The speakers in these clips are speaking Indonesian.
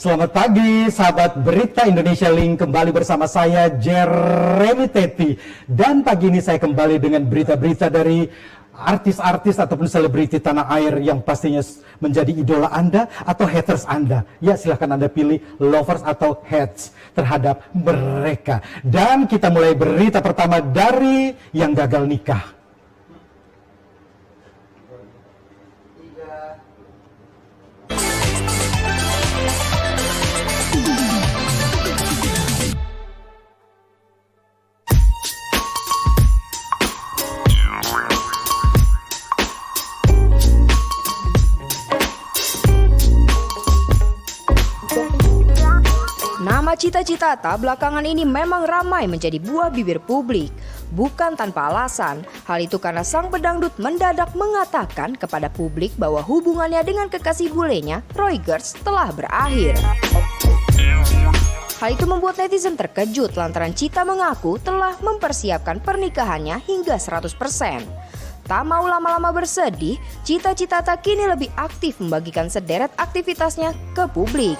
Selamat pagi, sahabat Berita Indonesia Link. Kembali bersama saya, Jeremy Teti. Dan pagi ini saya kembali dengan berita-berita dari artis-artis ataupun selebriti tanah air yang pastinya menjadi idola Anda atau haters Anda. Ya, silahkan Anda pilih lovers atau hates terhadap mereka. Dan kita mulai berita pertama dari yang gagal nikah. Nama Cita Citata belakangan ini memang ramai menjadi buah bibir publik. Bukan tanpa alasan, hal itu karena sang pedangdut mendadak mengatakan kepada publik bahwa hubungannya dengan kekasih bulenya, Roy Gertz, telah berakhir. Hal itu membuat netizen terkejut lantaran Cita mengaku telah mempersiapkan pernikahannya hingga 100%. Tak mau lama-lama bersedih, Cita Citata kini lebih aktif membagikan sederet aktivitasnya ke publik.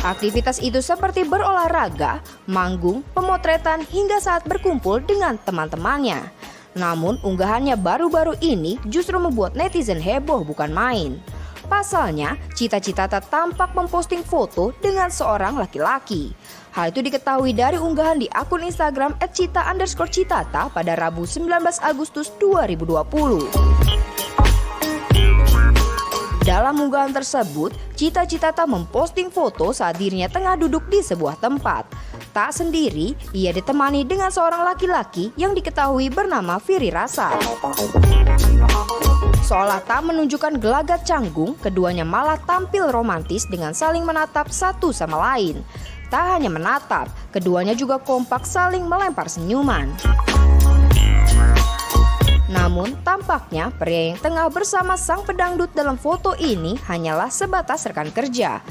Aktivitas itu seperti berolahraga, manggung, pemotretan hingga saat berkumpul dengan teman-temannya. Namun unggahannya baru-baru ini justru membuat netizen heboh bukan main. Pasalnya, Cita Citata tampak memposting foto dengan seorang laki-laki. Hal itu diketahui dari unggahan di akun Instagram @cita_citata pada Rabu 19 Agustus 2020. Dalam unggahan tersebut, Cita Citata memposting foto saat dirinya tengah duduk di sebuah tempat. Tak sendiri, ia ditemani dengan seorang laki-laki yang diketahui bernama Firi Rasa. Seolah tak menunjukkan gelagat canggung, keduanya malah tampil romantis dengan saling menatap satu sama lain. Tak hanya menatap, keduanya juga kompak saling melempar senyuman. Namun, tampaknya pria yang tengah bersama sang pedangdut dalam foto ini hanyalah sebatas rekan kerja.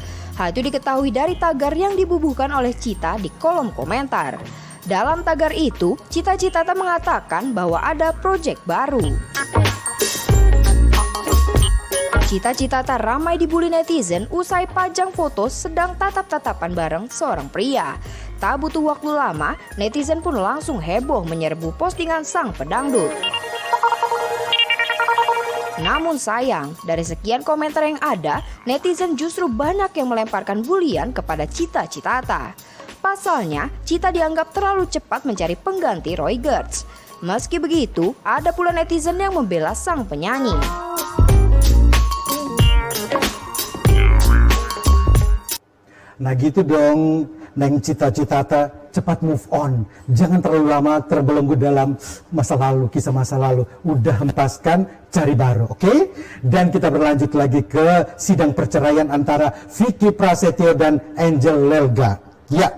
Hal itu diketahui dari tagar yang dibubuhkan oleh Cita di kolom komentar. Dalam tagar itu, Cita Citata mengatakan bahwa ada proyek baru. Cita Citata ramai dibully netizen usai pajang foto sedang tatap-tatapan bareng seorang pria. Tak butuh waktu lama, netizen pun langsung heboh menyerbu postingan sang pedangdut. Namun sayang, dari sekian komentar yang ada, netizen justru banyak yang melemparkan bulian kepada Cita Citata. Pasalnya, Cita dianggap terlalu cepat mencari pengganti Roy Gertz. Meski begitu, ada pula netizen yang membela sang penyanyi. Nah gitu dong, Neng Cita Citata, cepat move on. Jangan terlalu lama terbelenggu dalam masa lalu, kisah masa lalu. Udah hempaskan, cari baru, oke? Dan kita berlanjut lagi ke sidang perceraian antara Vicky Prasetyo dan Angel Elga. Ya,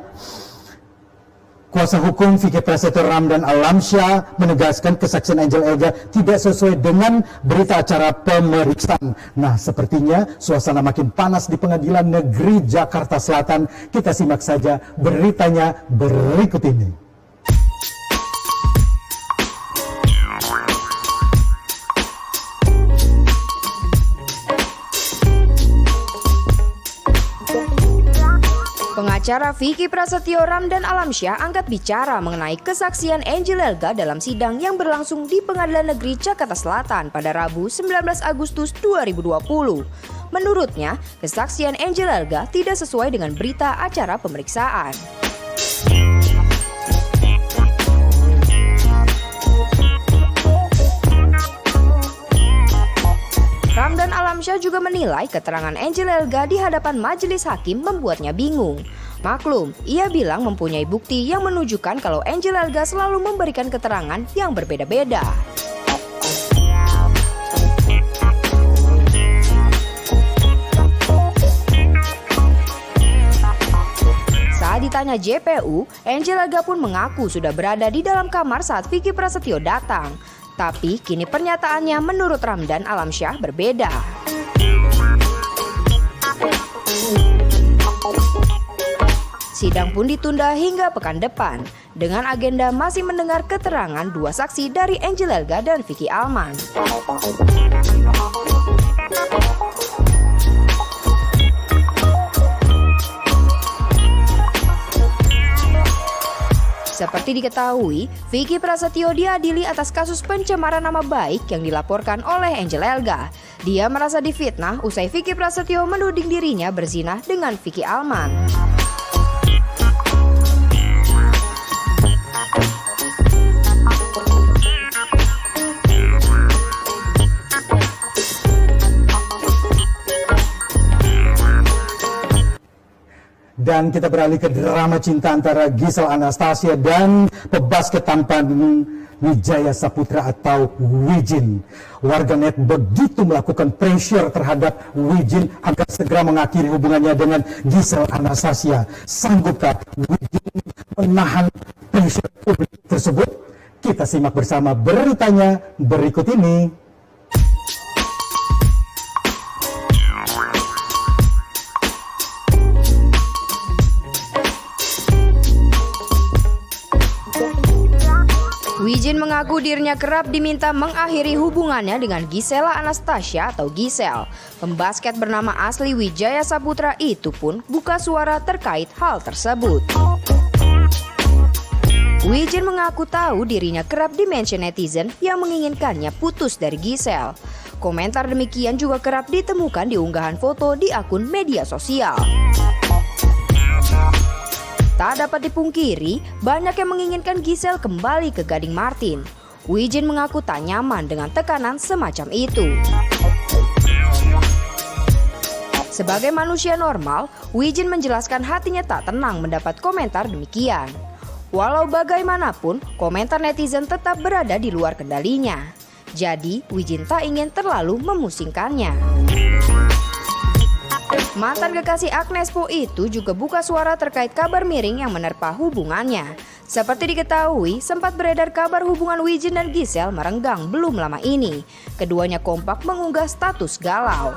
kuasa hukum Vicky Prasetyo Ramdan Alamsyah menegaskan kesaksian Angel Elga tidak sesuai dengan berita acara pemeriksaan. Nah, sepertinya suasana makin panas di Pengadilan Negeri Jakarta Selatan. Kita simak saja beritanya berikut ini. Pengacara Vicky Prasetyo Ramdan Alamsyah angkat bicara mengenai kesaksian Angel Elga dalam sidang yang berlangsung di Pengadilan Negeri Jakarta Selatan pada Rabu 19 Agustus 2020. Menurutnya, kesaksian Angel Elga tidak sesuai dengan berita acara pemeriksaan. Ramdan Alamsyah juga menilai keterangan Angel Elga di hadapan majelis hakim membuatnya bingung. Maklum, ia bilang mempunyai bukti yang menunjukkan kalau Angel Elga selalu memberikan keterangan yang berbeda-beda. Saat ditanya JPU, Angel Elga pun mengaku sudah berada di dalam kamar saat Vicky Prasetyo datang. Tapi kini pernyataannya menurut Ramdan Alamsyah berbeda. Sidang pun ditunda hingga pekan depan dengan agenda masih mendengar keterangan dua saksi dari Angel Elga dan Vicky Alman. Seperti diketahui, Vicky Prasetyo diadili atas kasus pencemaran nama baik yang dilaporkan oleh Angel Elga. Dia merasa difitnah usai Vicky Prasetyo menuding dirinya berzina dengan Vicky Alman. Dan kita beralih ke drama cinta antara Gisel Anastasia dan pebasket tampan Wijaya Saputra atau Wijin. Warganet begitu melakukan pressure terhadap Wijin agar segera mengakhiri hubungannya dengan Gisel Anastasia. Sanggupkah Wijin menahan pressure publik tersebut? Kita simak bersama beritanya berikut ini. Wijin mengaku dirinya kerap diminta mengakhiri hubungannya dengan Gisela Anastasia atau Gisel. Pembasket bernama asli Wijaya Saputra itu pun buka suara terkait hal tersebut. Wijin mengaku tahu dirinya kerap dimention netizen yang menginginkannya putus dari Gisel. Komentar demikian juga kerap ditemukan di unggahan foto di akun media sosial. Tak dapat dipungkiri, banyak yang menginginkan Gisel kembali ke Gading Martin. Wijin mengaku tak nyaman dengan tekanan semacam itu. Sebagai manusia normal, Wijin menjelaskan hatinya tak tenang mendapat komentar demikian. Walau bagaimanapun, komentar netizen tetap berada di luar kendalinya. Jadi, Wijin tak ingin terlalu memusingkannya. Mantan kekasih Agnes Po itu juga buka suara terkait kabar miring yang menerpa hubungannya. Seperti diketahui, sempat beredar kabar hubungan Wijin dan Gisel merenggang belum lama ini. Keduanya kompak mengunggah status galau.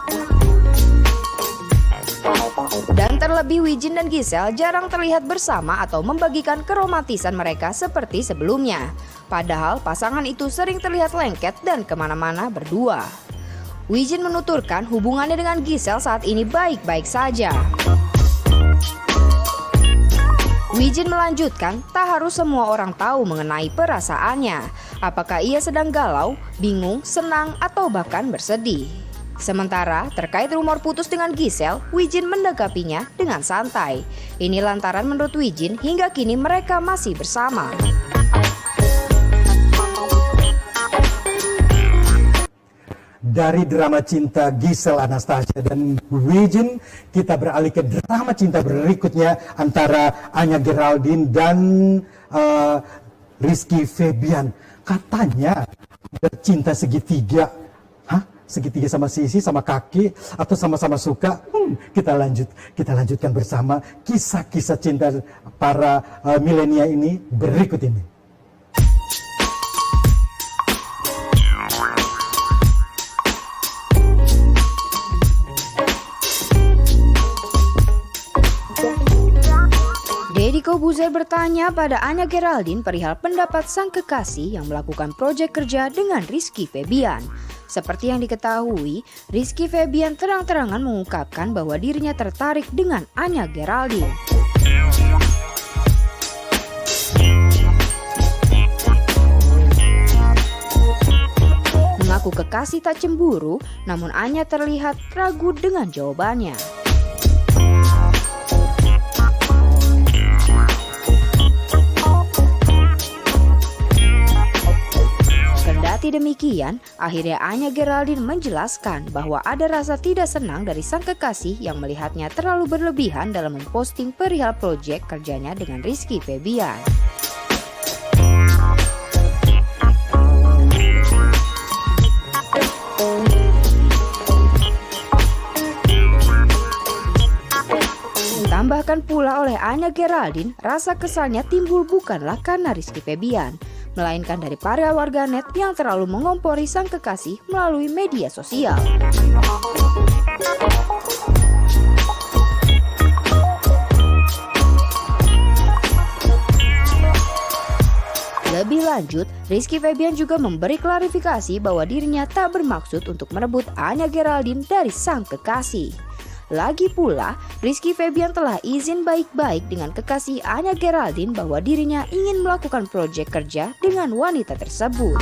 Dan terlebih Wijin dan Gisel jarang terlihat bersama atau membagikan keromantisan mereka seperti sebelumnya. Padahal pasangan itu sering terlihat lengket dan kemana-mana berdua. Wijin menuturkan hubungannya dengan Gisel saat ini baik-baik saja. Wijin melanjutkan, tak harus semua orang tahu mengenai perasaannya. Apakah ia sedang galau, bingung, senang, atau bahkan bersedih. Sementara terkait rumor putus dengan Gisel, Wijin menanggapinya dengan santai. Ini lantaran menurut Wijin hingga kini mereka masih bersama. Dari drama cinta Gisel Anastasia dan Wijin, kita beralih ke drama cinta berikutnya antara Anya Geraldine dan Rizky Febian. Katanya bercinta segitiga. Hah? Segitiga sama sisi, sama kaki, atau sama-sama suka? Kita lanjutkan bersama kisah-kisah cinta para milenial ini berikut ini. Deddy Kobuzer bertanya pada Anya Geraldine perihal pendapat sang kekasih yang melakukan proyek kerja dengan Rizky Febian. Seperti yang diketahui, Rizky Febian terang-terangan mengungkapkan bahwa dirinya tertarik dengan Anya Geraldine. Mengaku kekasih tak cemburu, namun Anya terlihat ragu dengan jawabannya. Kendati demikian, akhirnya Anya Geraldine menjelaskan bahwa ada rasa tidak senang dari sang kekasih yang melihatnya terlalu berlebihan dalam memposting perihal proyek kerjanya dengan Rizky Febian. Ditambahkan pula oleh Anya Geraldine, rasa kesalnya timbul bukanlah karena Rizky Febian, melainkan dari para warganet yang terlalu mengompori sang kekasih melalui media sosial. Lebih lanjut, Rizky Febian juga memberi klarifikasi bahwa dirinya tak bermaksud untuk merebut Anya Geraldine dari sang kekasih. Lagi pula, Rizky Febian telah izin baik-baik dengan kekasih Anya Geraldine bahwa dirinya ingin melakukan proyek kerja dengan wanita tersebut.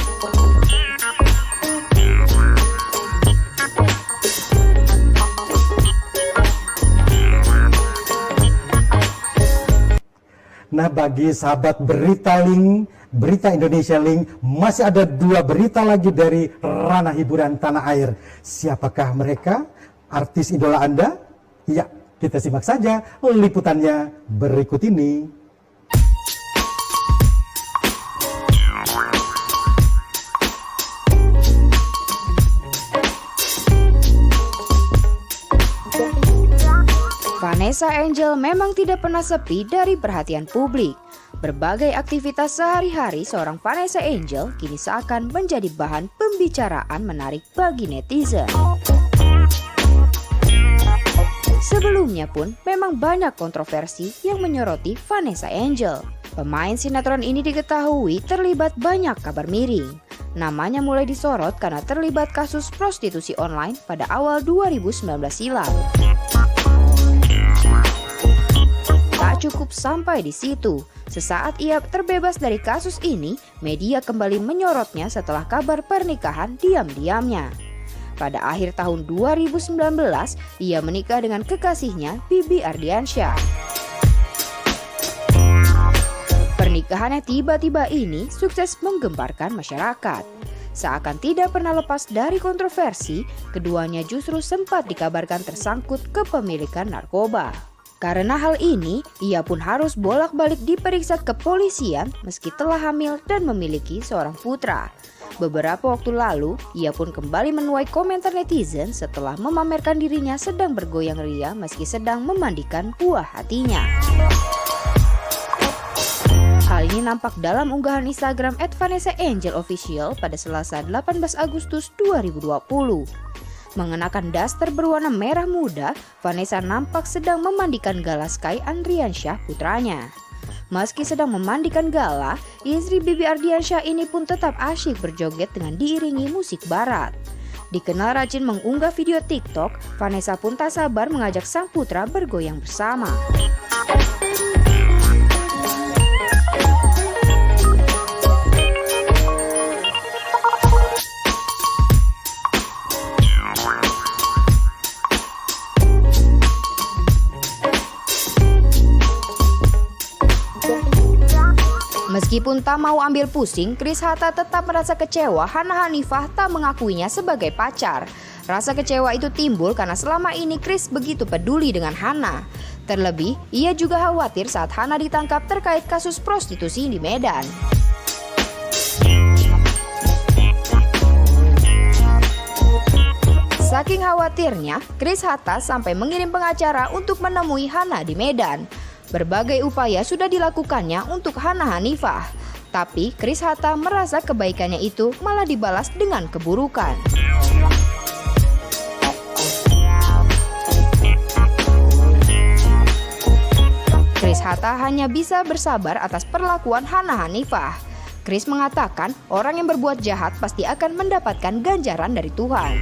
Nah, bagi sahabat Berita Indonesia Link, masih ada 2 berita lagi dari ranah hiburan tanah air. Siapakah mereka? Artis idola Anda? Ya, kita simak saja liputannya berikut ini. Vanessa Angel memang tidak pernah sepi dari perhatian publik. Berbagai aktivitas sehari-hari seorang Vanessa Angel kini seakan menjadi bahan pembicaraan menarik bagi netizen. Sebelumnya pun memang banyak kontroversi yang menyoroti Vanessa Angel. Pemain sinetron ini diketahui terlibat banyak kabar miring. Namanya mulai disorot karena terlibat kasus prostitusi online pada awal 2019 silam. Tak cukup sampai di situ. Sesaat ia terbebas dari kasus ini, media kembali menyorotnya setelah kabar pernikahan diam-diamnya. Pada akhir tahun 2019, ia menikah dengan kekasihnya Bibi Ardiansyah. Pernikahannya tiba-tiba ini sukses menggemparkan masyarakat. Seakan tidak pernah lepas dari kontroversi, keduanya justru sempat dikabarkan tersangkut kepemilikan narkoba. Karena hal ini, ia pun harus bolak-balik diperiksa kepolisian meski telah hamil dan memiliki seorang putra. Beberapa waktu lalu, ia pun kembali menuai komentar netizen setelah memamerkan dirinya sedang bergoyang ria meski sedang memandikan buah hatinya. Hal ini nampak dalam unggahan Instagram @VanessaAngelOfficial pada Selasa 18 Agustus 2020. Mengenakan daster berwarna merah muda, Vanessa nampak sedang memandikan Gala Sky Andriansyah putranya. Meski sedang memandikan Gala, istri Bibi Ardiansyah ini pun tetap asyik berjoget dengan diiringi musik barat. Dikenal rajin mengunggah video TikTok, Vanessa pun tak sabar mengajak sang putra bergoyang bersama. Meskipun tak mau ambil pusing, Chris Hatta tetap merasa kecewa Hana Hanifah tak mengakuinya sebagai pacar. Rasa kecewa itu timbul karena selama ini Chris begitu peduli dengan Hana. Terlebih, ia juga khawatir saat Hana ditangkap terkait kasus prostitusi di Medan. Saking khawatirnya, Chris Hatta sampai mengirim pengacara untuk menemui Hana di Medan. Berbagai upaya sudah dilakukannya untuk Hana Hanifah, tapi Chris Hatta merasa kebaikannya itu malah dibalas dengan keburukan. Chris Hatta hanya bisa bersabar atas perlakuan Hana Hanifah. Chris mengatakan orang yang berbuat jahat pasti akan mendapatkan ganjaran dari Tuhan.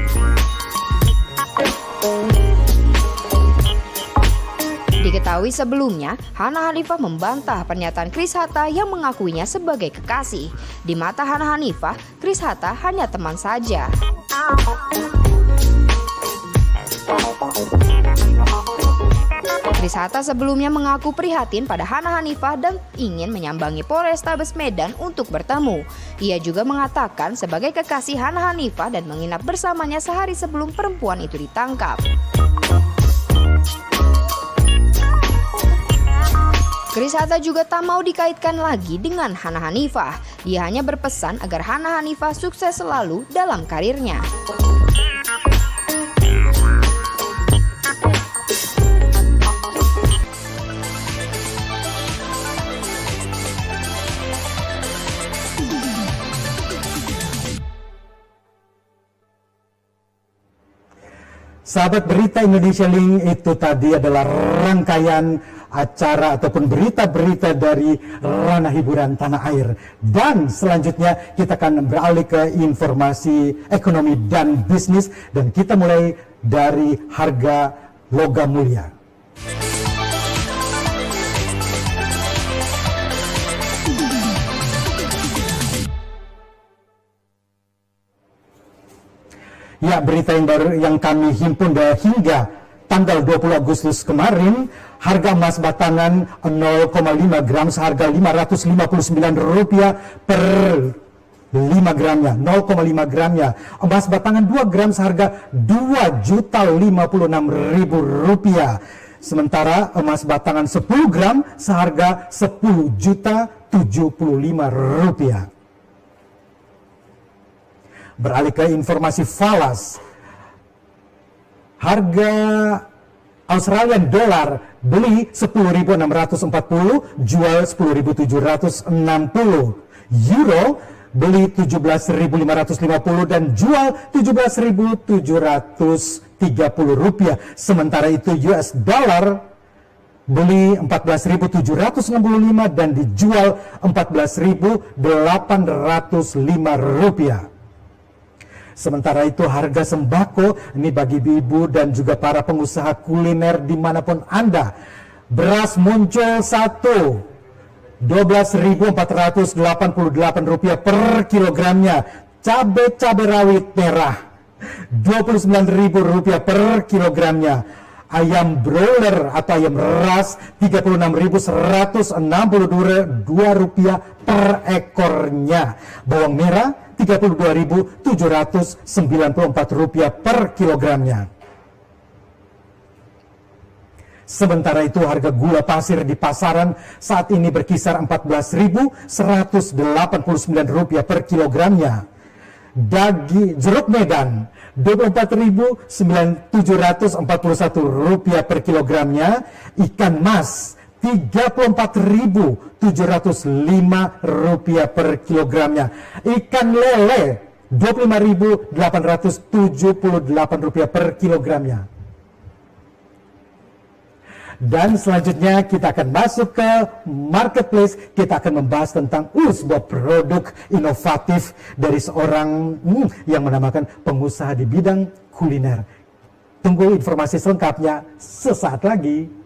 Diketahui sebelumnya, Hana Hanifah membantah pernyataan Chris Hatta yang mengakuinya sebagai kekasih. Di mata Hana Hanifah, Chris Hatta hanya teman saja. Chris Hatta sebelumnya mengaku prihatin pada Hana Hanifah dan ingin menyambangi Polrestabes Medan untuk bertemu. Ia juga mengatakan sebagai kekasih Hana Hanifah dan menginap bersamanya sehari sebelum perempuan itu ditangkap. Chris Hatta juga tak mau dikaitkan lagi dengan Hana Hanifah. Dia hanya berpesan agar Hana Hanifah sukses selalu dalam karirnya. Sahabat Berita Indonesia Link, itu tadi adalah rangkaian acara ataupun berita-berita dari ranah hiburan tanah air. Dan selanjutnya kita akan beralih ke informasi ekonomi dan bisnis, dan kita mulai dari harga logam mulia. Ya, berita yang baru yang kami himpun hingga tanggal 20 Agustus kemarin, harga emas batangan 0,5 gram seharga Rp559 per 5 gramnya, 0,5 gramnya. Emas batangan 2 gram seharga Rp2.056.000. Sementara emas batangan 10 gram seharga Rp10.075. Beralih ke informasi falas. Harga Australian dollar beli 10.640, jual 10.760. Euro beli 17.550 dan jual 17.730 rupiah. Sementara itu US dollar beli 14.765 dan dijual 14.805 rupiah. Sementara itu harga sembako ini bagi ibu dan juga para pengusaha kuliner dimanapun Anda. Beras muncul 12.488 rupiah per kilogramnya. Cabai rawit merah 29.000 rupiah per kilogramnya. Ayam broiler atau ayam ras 36.162 rupiah per ekornya. Bawang merah 32.794 rupiah per kilogramnya. Sementara itu harga gula pasir di pasaran saat ini berkisar 14.189 rupiah per kilogramnya. Jeruk Medan 24.741 rupiah per kilogramnya. Ikan mas 34.705 rupiah per kilogramnya. Ikan lele 25.878 rupiah per kilogramnya. Dan selanjutnya kita akan masuk ke marketplace. Kita akan membahas tentang sebuah produk inovatif dari seorang yang menamakan pengusaha di bidang kuliner. Tunggu informasi selengkapnya sesaat lagi.